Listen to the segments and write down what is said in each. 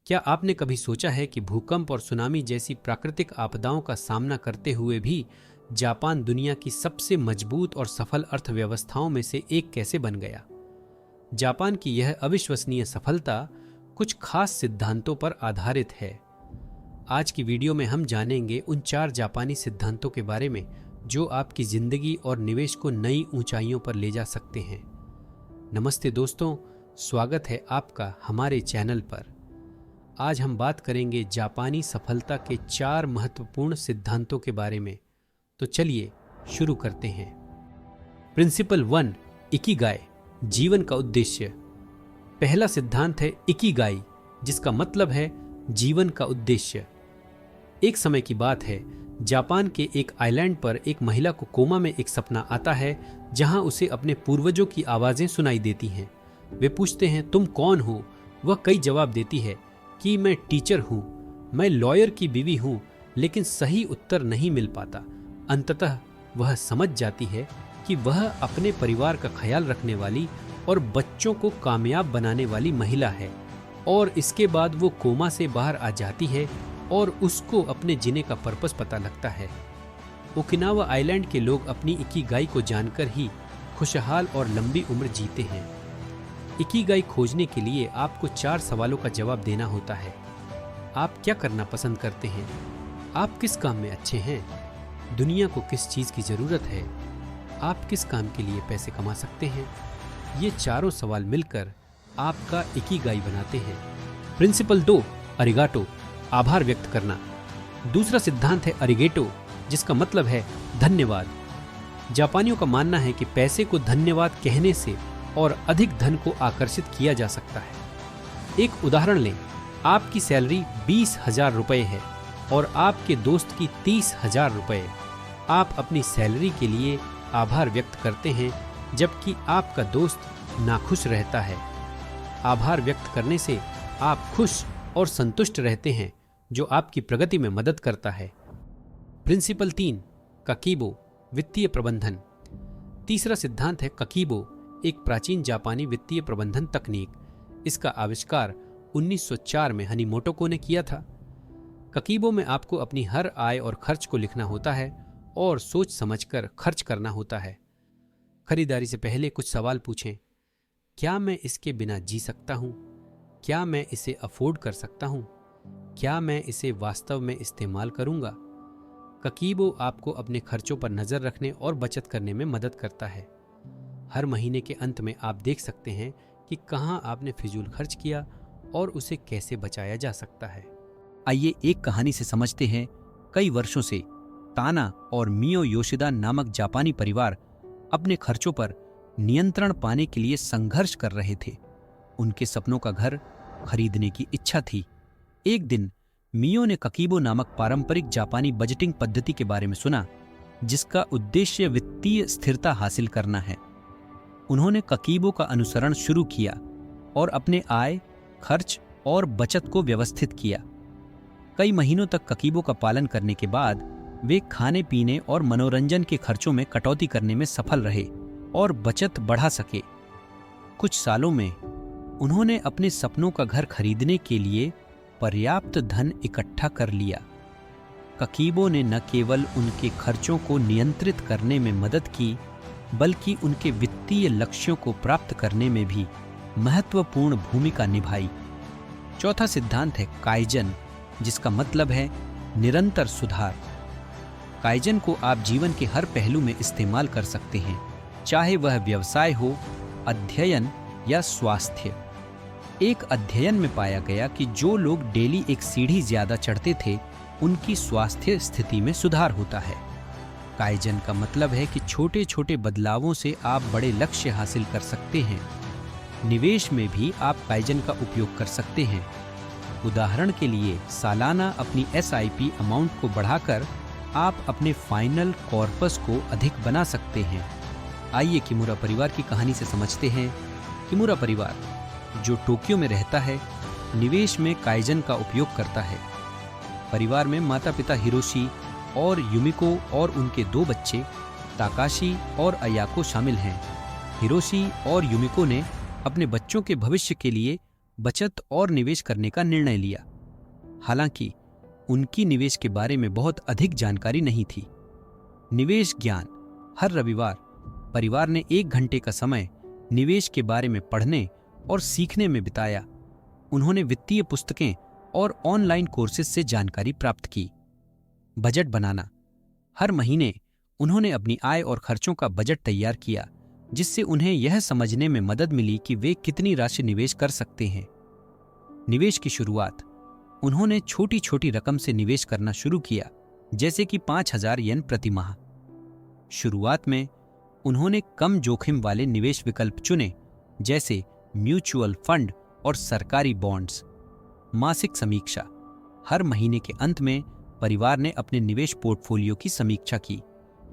क्या आपने कभी सोचा है कि भूकंप और सुनामी जैसी प्राकृतिक आपदाओं का सामना करते हुए भी जापान दुनिया की सबसे मजबूत और सफल अर्थव्यवस्थाओं में से एक कैसे बन गया? जापान की यह अविश्वसनीय सफलता कुछ खास सिद्धांतों पर आधारित है। आज की वीडियो में हम जानेंगे उन 4 जापानी सिद्धांतों के बारे में जो आपकी जिंदगी और निवेश को नई ऊंचाइयों पर ले जा सकते हैं। नमस्ते दोस्तों, स्वागत है आपका हमारे चैनल पर। आज हम बात करेंगे जापानी सफलता के 4 महत्वपूर्ण सिद्धांतों के बारे में। तो चलिए शुरू करते हैं। प्रिंसिपल 1, इकिगाई, जीवन का उद्देश्य। पहला सिद्धांत है इकिगाई, जिसका मतलब है जीवन का उद्देश्य। एक समय की बात है, जापान के एक आइलैंड पर एक महिला को कोमा में एक सपना आता है जहां उसे अपने पूर्वजों की आवाजें सुनाई देती हैं। वे पूछते हैं, तुम कौन हो? वह कई जवाब देती है कि मैं टीचर हूं, मैं लॉयर की बीवी हूं, लेकिन सही उत्तर नहीं मिल पाता। अंततः वह समझ जाती है कि वह अपने परिवार का ख्याल रखने वाली और बच्चों को कामयाब बनाने वाली महिला है। और इसके बाद वो कोमा से बाहर आ जाती है और उसको अपने जीने का पर्पस पता लगता है। ओकिनावा आइलैंड के लोग अपनी इकिगाई को जानकर ही खुशहाल और लंबी उम्र जीते हैं। इकिगाई खोजने के लिए आपको 4 सवालों का जवाब देना होता है। आप क्या करना पसंद करते हैं? आप किस काम में अच्छे हैं? दुनिया को किस चीज़ की ज़रूरत है? आप किस काम के लिए पैसे कमा सकते हैं? ये चारों सवाल मिलकर आपका इकिगाई बनाते हैं। प्रिंसिपल 2, अरिगाटो, आभार व्यक्त करना। दूसरा सिद्धांत है अरिगेटो, जिसका मतलब है धन्यवाद। जापानियों का मानना है कि पैसे को धन्यवाद कहने से और अधिक धन को आकर्षित किया जा सकता है। एक उदाहरण लें, आपकी सैलरी 20,000 रुपये है और आपके दोस्त की 30,000 रुपये। आप अपनी सैलरी के लिए आभार व्यक्त करते हैं जबकि आपका दोस्त नाखुश रहता है। आभार व्यक्त करने से आप खुश और संतुष्ट रहते हैं, जो आपकी प्रगति में मदद करता है। प्रिंसिपल 3, ककीबो, वित्तीय प्रबंधन। तीसरा सिद्धांत है ककीबो, एक प्राचीन जापानी वित्तीय प्रबंधन तकनीक। इसका आविष्कार 1904 में हनीमोटोको ने किया था। ककीबो में आपको अपनी हर आय और खर्च को लिखना होता है और सोच समझकर खर्च करना होता है। खरीदारी से पहले कुछ सवाल पूछें। क्या मैं इसके बिना जी सकता हूँ? क्या मैं इसे अफोर्ड कर सकता हूँ? क्या मैं इसे वास्तव में इस्तेमाल करूँगा? ककीबो आपको अपने खर्चों पर नज़र रखने और बचत करने में मदद करता है। हर महीने के अंत में आप देख सकते हैं कि कहाँ आपने फिजूल खर्च किया और उसे कैसे बचाया जा सकता है। आइए एक कहानी से समझते हैं। कई वर्षों से ताना और मियो योशिदा नामक जापानी परिवार अपने खर्चों पर नियंत्रण पाने के लिए संघर्ष कर रहे थे। उनके सपनों का घर खरीदने की इच्छा थी। एक दिन मियो ने ककीबो नामक पारंपरिक जापानी बजटिंग पद्धति के बारे में सुना, जिसका उद्देश्य वित्तीय स्थिरता हासिल करना है। उन्होंने ककीबो का अनुसरण शुरू किया और अपने आय, खर्च और बचत को व्यवस्थित किया। कई महीनों तक ककीबो का पालन करने के बाद वे खाने पीने और मनोरंजन के खर्चों में कटौती करने में सफल रहे और बचत बढ़ा सके। कुछ सालों में उन्होंने अपने सपनों का घर खरीदने के लिए पर्याप्त धन इकट्ठा कर लिया। ककीबो ने न केवल उनके खर्चों को नियंत्रित करने में मदद की, बल्कि उनके वित्तीय लक्ष्यों को प्राप्त करने में भी महत्वपूर्ण भूमिका निभाई। चौथा सिद्धांत है काइजन, जिसका मतलब है निरंतर सुधार। काइजन को आप जीवन के हर पहलू में इस्तेमाल कर सकते हैं, चाहे वह व्यवसाय हो, अध्ययन या स्वास्थ्य। एक अध्ययन में पाया गया कि जो लोग डेली एक सीढ़ी ज्यादा चढ़ते थे, उनकी स्वास्थ्य स्थिति में सुधार होता है। काइजन का मतलब है कि छोटे छोटे बदलावों से आप बड़े लक्ष्य हासिल कर सकते हैं। निवेश में भी आप काइजन का उपयोग कर सकते हैं। उदाहरण के लिए, सालाना अपनी SIP अमाउंट को बढ़ाकर आप अपने फाइनल कॉर्पस को अधिक बना सकते हैं। आइए किमुरा परिवार की कहानी से समझते हैं। किमुरा परिवार, जो टोक्यो में रहता है, निवेश में काइजन का उपयोग करता है। परिवार में माता पिता हिरोशी और युमिको और उनके 2 बच्चे ताकाशी और अयाको शामिल हैं। हिरोशी और युमिको ने अपने बच्चों के भविष्य के लिए बचत और निवेश करने का निर्णय लिया। हालांकि उनकी निवेश के बारे में बहुत अधिक जानकारी नहीं थी। निवेश ज्ञान। हर रविवार परिवार ने 1 घंटे का समय निवेश के बारे में पढ़ने और सीखने में बिताया। उन्होंने वित्तीय पुस्तकें और ऑनलाइन कोर्सेज से जानकारी प्राप्त की। बजट बनाना। हर महीने उन्होंने अपनी आय और खर्चों का बजट तैयार किया, जिससे उन्हें यह समझने में मदद मिली कि वे कितनी राशि निवेश कर सकते हैं। निवेश की शुरुआत। उन्होंने छोटी छोटी रकम से निवेश करना शुरू किया, जैसे कि 5,000 येन प्रति माह। शुरुआत में उन्होंने कम जोखिम वाले निवेश विकल्प चुने, जैसे म्यूचुअल फंड और सरकारी बॉन्ड्स। मासिक समीक्षा। हर महीने के अंत में परिवार ने अपने निवेश पोर्टफोलियो की समीक्षा की।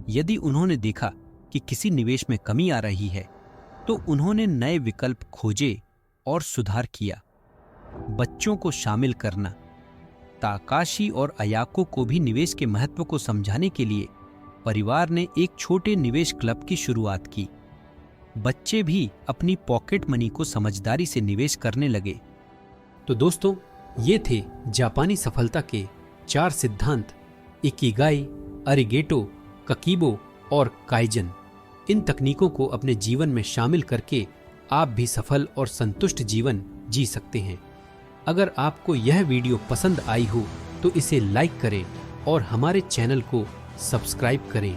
यदि उन्होंने देखा कि किसी निवेश में कमी आ रही है, तो उन्होंने नए विकल्प खोजे और सुधार किया। बच्चों को शामिल करना। ताकाशी और अयाको को भी निवेश के महत्व को समझाने के लिए परिवार ने एक छोटे निवेश क्लब की शुरुआत की। बच्चे भी अपनी पॉकेट मनी को समझदारी से निवेश करने लगे। तो दोस्तों, ये थे जापानी सफलता के 4 सिद्धांत, इकिगाई, अरिगेटो, ककीबो और काइजन। इन तकनीकों को अपने जीवन में शामिल करके आप भी सफल और संतुष्ट जीवन जी सकते हैं। अगर आपको यह वीडियो पसंद आई हो तो इसे लाइक करें और हमारे चैनल को सब्सक्राइब करें।